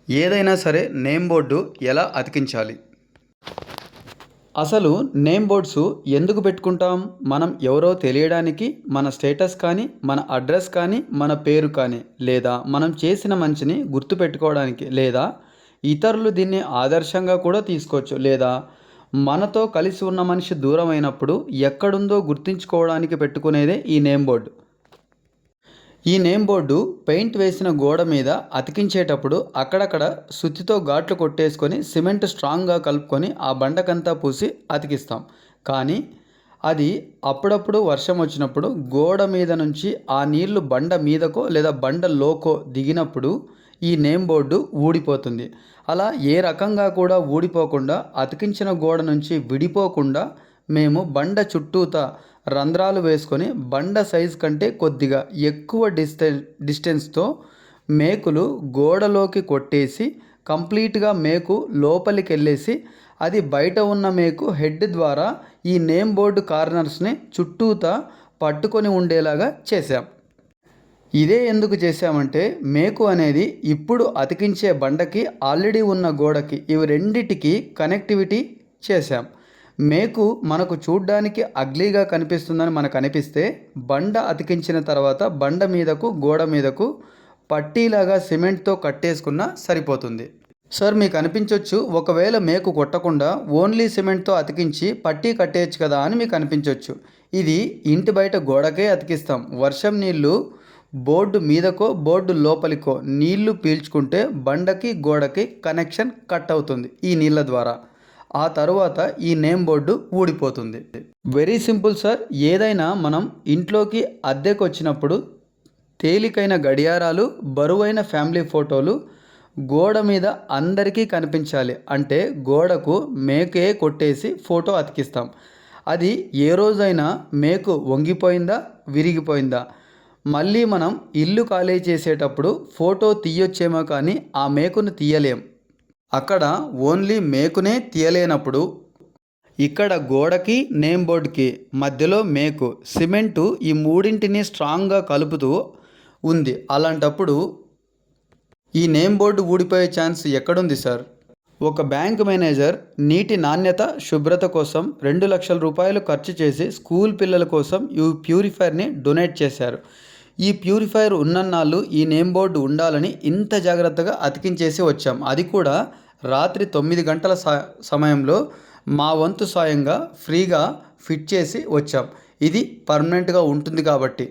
ఏదైనా సరే name board ఎలా అతికించాలి? అసలు నేమ్ బోర్డ్స్ ఎందుకు పెట్టుకుంటాం? మనం ఎవరో తెలియడానికి, మన స్టేటస్ కానీ, మన అడ్రస్ కానీ, మన పేరు కానీ, లేదా మనం చేసిన మంచిని గుర్తుపెట్టుకోవడానికి, లేదా ఇతరులు దీన్ని ఆదర్శంగా కూడా తీసుకోవచ్చు, లేదా మనతో కలిసి ఉన్న మనిషి దూరమైనప్పుడు ఎక్కడుందో గుర్తుంచుకోవడానికి పెట్టుకునేదే ఈ నేమ్ బోర్డు. ఈ నేమ్ బోర్డు పెయింట్ వేసిన గోడ మీద అతికించేటప్పుడు అక్కడక్కడ సుత్తితో ఘాట్లు కొట్టేసుకొని సిమెంట్ స్ట్రాంగ్గా కలుపుకొని ఆ బండకంతా పూసి అతికిస్తాం. కానీ అది అప్పుడప్పుడు వర్షం వచ్చినప్పుడు గోడ మీద నుంచి ఆ నీళ్లు బండ మీదకో లేదా బండలోకో దిగినప్పుడు ఈ నేమ్ బోర్డు ఊడిపోతుంది. అలా ఏ రకంగా కూడా ఊడిపోకుండా అతికించిన గోడ నుంచి విడిపోకుండా మేము బండ చుట్టూతా రంధ్రాలు వేసుకొని బండ సైజు కంటే కొద్దిగా ఎక్కువ డిస్టెన్స్తో మేకులు గోడలోకి కొట్టేసి కంప్లీట్గా మేకు లోపలికి వెళ్ళేసి అది బయట ఉన్న మేకు హెడ్ ద్వారా ఈ నేమ్ బోర్డు కార్నర్స్ని చుట్టూతా పట్టుకొని ఉండేలాగా చేశాం. ఇదే ఎందుకు చేశామంటే మేకు అనేది ఇప్పుడు అతికించే బండకి ఆల్రెడీ ఉన్న గోడకి ఇవి రెండిటికి కనెక్టివిటీ చేశాం. మేకు మనకు చూడ్డానికి అగ్లీగా కనిపిస్తుందని మనకు అనిపిస్తే బండ అతికించిన తర్వాత బండ మీదకు గోడ మీదకు పట్టీలాగా సిమెంట్తో కట్టేసుకున్నా సరిపోతుంది. సార్ మీకు అనిపించవచ్చు, ఒకవేళ మేకు కొట్టకుండా ఓన్లీ సిమెంట్తో అతికించి పట్టీ కట్టేయచ్చు కదా అని మీకు అనిపించవచ్చు. ఇది ఇంటి బయట గోడకే అతికిస్తాం. వర్షం నీళ్ళు బోర్డు మీదకో బోర్డు లోపలికో నీళ్లు పీల్చుకుంటే బండకి గోడకి కనెక్షన్ కట్ అవుతుంది ఈ నీళ్ళ ద్వారా. ఆ తరువాత ఈ నేమ్ బోర్డు ఊడిపోతుంది. Very simple sir. ఏదైనా మనం ఇంట్లోకి అద్దెకు వచ్చినప్పుడు తేలికైన గడియారాలు, బరువైన ఫ్యామిలీ ఫోటోలు గోడ మీద అందరికీ కనిపించాలి అంటే గోడకు మేకే కొట్టేసి ఫోటో అతికిస్తాం. అది ఏ రోజైనా మేకు వంగిపోయిందా, విరిగిపోయిందా, మళ్ళీ మనం ఇల్లు ఖాళీ చేసేటప్పుడు ఫోటో తీయొచ్చేమో కానీ ఆ మేకును తీయలేం. అక్కడ ఓన్లీ మేకునే తీయలేనప్పుడు ఇక్కడ గోడకి నేమ్ బోర్డుకి మధ్యలో మేకు సిమెంటు ఈ మూడింటిని స్ట్రాంగ్గా కలుపుతూ ఉంది. అలాంటప్పుడు ఈ నేమ్ బోర్డు ఊడిపోయే ఛాన్స్ ఎక్కడుంది సార్? ఒక బ్యాంక్ మేనేజర్ నీటి నాణ్యత, శుభ్రత కోసం 2 లక్షల రూపాయలు ఖర్చు చేసి స్కూల్ పిల్లల కోసం ఈ ప్యూరిఫైర్ని డొనేట్ చేశారు. ఈ ప్యూరిఫైర్ ఉన్నన్నాళ్ళు ఈ నేమ్ బోర్డు ఉండాలని ఇంత జాగ్రత్తగా అతికించేసి వచ్చాం. అది కూడా రాత్రి 9 గంటల సమయంలో మా వంతు సాయంగా ఫ్రీగా ఫిట్ చేసి వచ్చాం. ఇది పర్మనెంట్గా ఉంటుంది కాబట్టి.